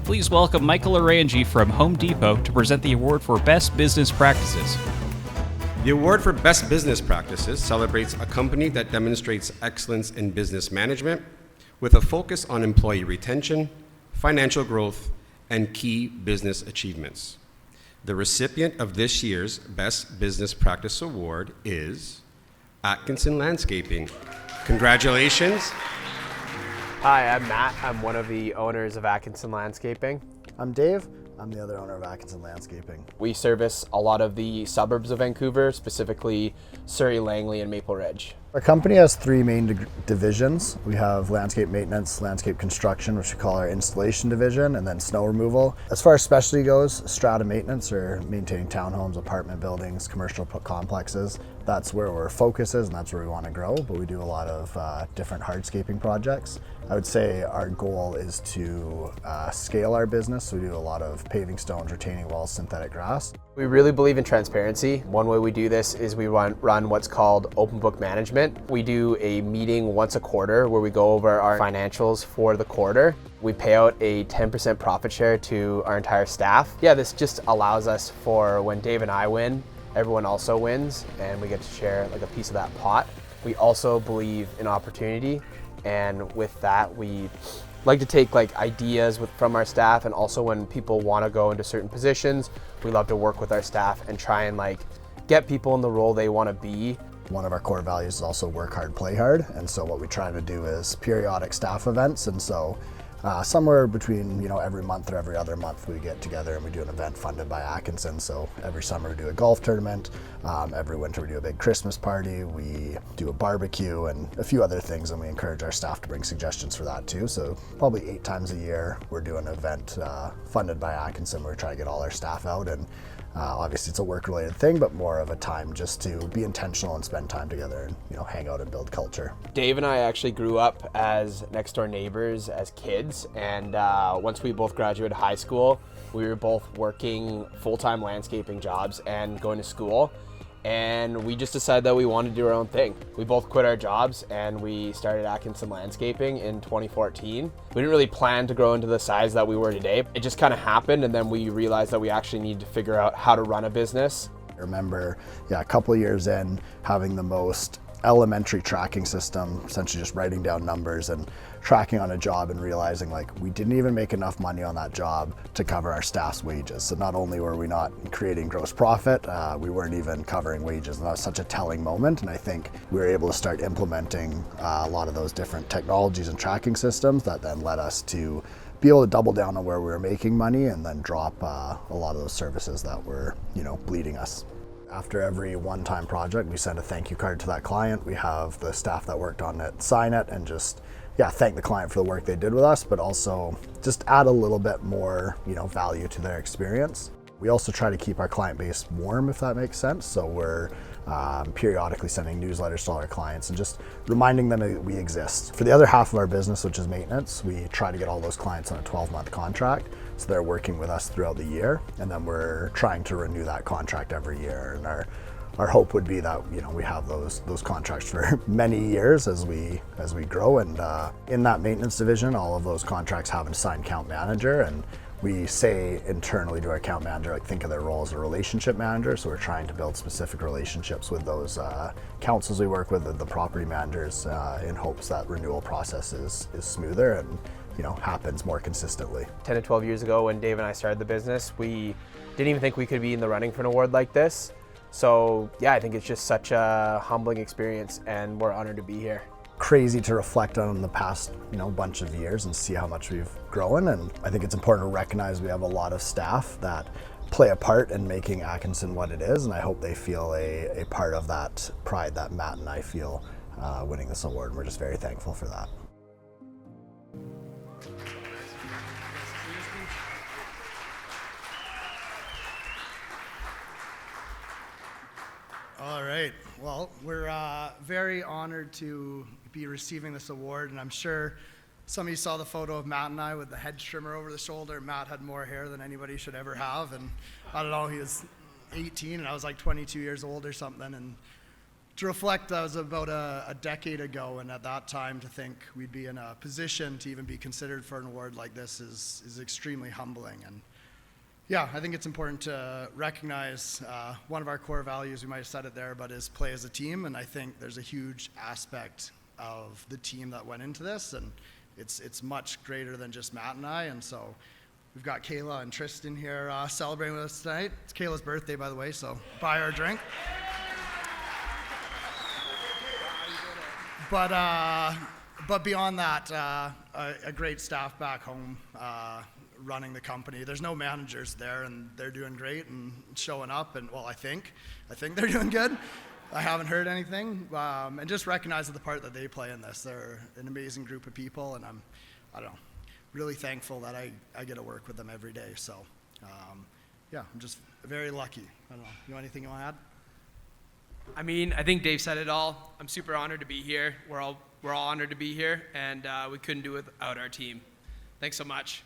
Please welcome Michael Orangeville from Home Depot to present the award for Best Business Practices. The award for Best Business Practices celebrates a company that demonstrates excellence in business management with a focus on employee retention, financial growth, and key business achievements. The recipient of this year's Best Business Practice Award is Atkinson Landscaping. Congratulations. Hi, I'm Matt. I'm one of the owners of Atkinson Landscaping. I'm Dave. I'm the other owner of Atkinson Landscaping. We service a lot of the suburbs of Vancouver, specifically Surrey, Langley, and Maple Ridge. Our company has three main divisions. We have landscape maintenance, landscape construction, which we call our installation division, and then snow removal. As far as specialty goes, strata maintenance, or maintaining townhomes, apartment buildings, commercial complexes. That's where our focus is, and that's where we want to grow, but we do a lot of different hardscaping projects. I would say our goal is to scale our business, so we do a lot of paving stones, retaining walls, synthetic grass. We really believe in transparency. One way we do this is we run what's called open book management. We do a meeting once a quarter where we go over our financials for the quarter. We pay out a 10% profit share to our entire staff. Yeah, this just allows us for when Dave and I win, everyone also wins, and we get to share like a piece of that pot. We also believe in opportunity, and with that, we like to take like ideas from our staff, and also when people want to go into certain positions, we love to work with our staff and try and like get people in the role they want to be. One of our core values is also work hard, play hard, and so what we try to do is periodic staff events, and so somewhere between every month or every other month we get together and we do an event funded by Atkinson. So every summer we do a golf tournament, every winter we do a big Christmas party, we do a barbecue and a few other things, and we encourage our staff to bring suggestions for that too. So probably 8 times a year we're doing an event funded by Atkinson where we try to get all our staff out, and obviously it's a work-related thing, but more of a time just to be intentional and spend time together and hang out and build culture. Dave and I actually grew up as next-door neighbors as kids, and once we both graduated high school, we were both working full-time landscaping jobs and going to school, and we just decided that we wanted to do our own thing. We both quit our jobs and we started Atkinson Landscaping in 2014. We didn't really plan to grow into the size that we were today. It just kind of happened, and then we realized that we actually needed to figure out how to run a business. I remember, a couple of years in, having the most elementary tracking system, essentially just writing down numbers and tracking on a job, and realizing like we didn't even make enough money on that job to cover our staff's wages. So not only were we not creating gross profit, we weren't even covering wages, and that was such a telling moment. And I think we were able to start implementing a lot of those different technologies and tracking systems that then led us to be able to double down on where we were making money and then drop a lot of those services that were bleeding us. After every one-time project, we send a thank you card to that client. We have the staff that worked on it sign it and just thank the client for the work they did with us, but also just add a little bit more value to their experience. We also try to keep our client base warm, if that makes sense. So we're periodically sending newsletters to all our clients and just reminding them that we exist. For the other half of our business, which is maintenance, we try to get all those clients on a 12-month contract. So they're working with us throughout the year, and then we're trying to renew that contract every year. And our hope would be that we have those contracts for many years as we grow. And in that maintenance division, all of those contracts have an assigned account manager, and we say internally to our account manager, like, think of their role as a relationship manager. So we're trying to build specific relationships with those councils we work with, the property managers, in hopes that renewal process is smoother and happens more consistently. 10 to 12 years ago when Dave and I started the business, we didn't even think we could be in the running for an award like this. So I think it's just such a humbling experience, and we're honored to be here. Crazy to reflect on the past bunch of years and see how much we've grown, and I think it's important to recognize we have a lot of staff that play a part in making Atkinson what it is, and I hope they feel a part of that pride that Matt and I feel winning this award, and we're just very thankful for that. All right, well, we're very honored to be receiving this award, and I'm sure some of you saw the photo of Matt and I with the head trimmer over the shoulder. Matt had more hair than anybody should ever have, and I don't know, he was 18 and I was like 22 years old or something, and to reflect, that was about a decade ago, and at that time to think we'd be in a position to even be considered for an award like this is extremely humbling. And yeah, I think it's important to recognize one of our core values, we might have said it there, but is play as a team, and I think there's a huge aspect of the team that went into this, and it's much greater than just Matt and I, and so we've got Kayla and Tristan here celebrating with us tonight. It's Kayla's birthday, by the way, so buy her a drink. But beyond that, a great staff back home running the company. There's no managers there, and they're doing great and showing up. And well, I think they're doing good. I haven't heard anything, and just recognize the part that they play in this. They're an amazing group of people, and I don't know, really thankful that I get to work with them every day. So, yeah, I'm just very lucky. I don't know. You know anything you want to add? I mean, I think Dave said it all. I'm super honored to be here. We're all honored to be here, and we couldn't do it without our team. Thanks so much.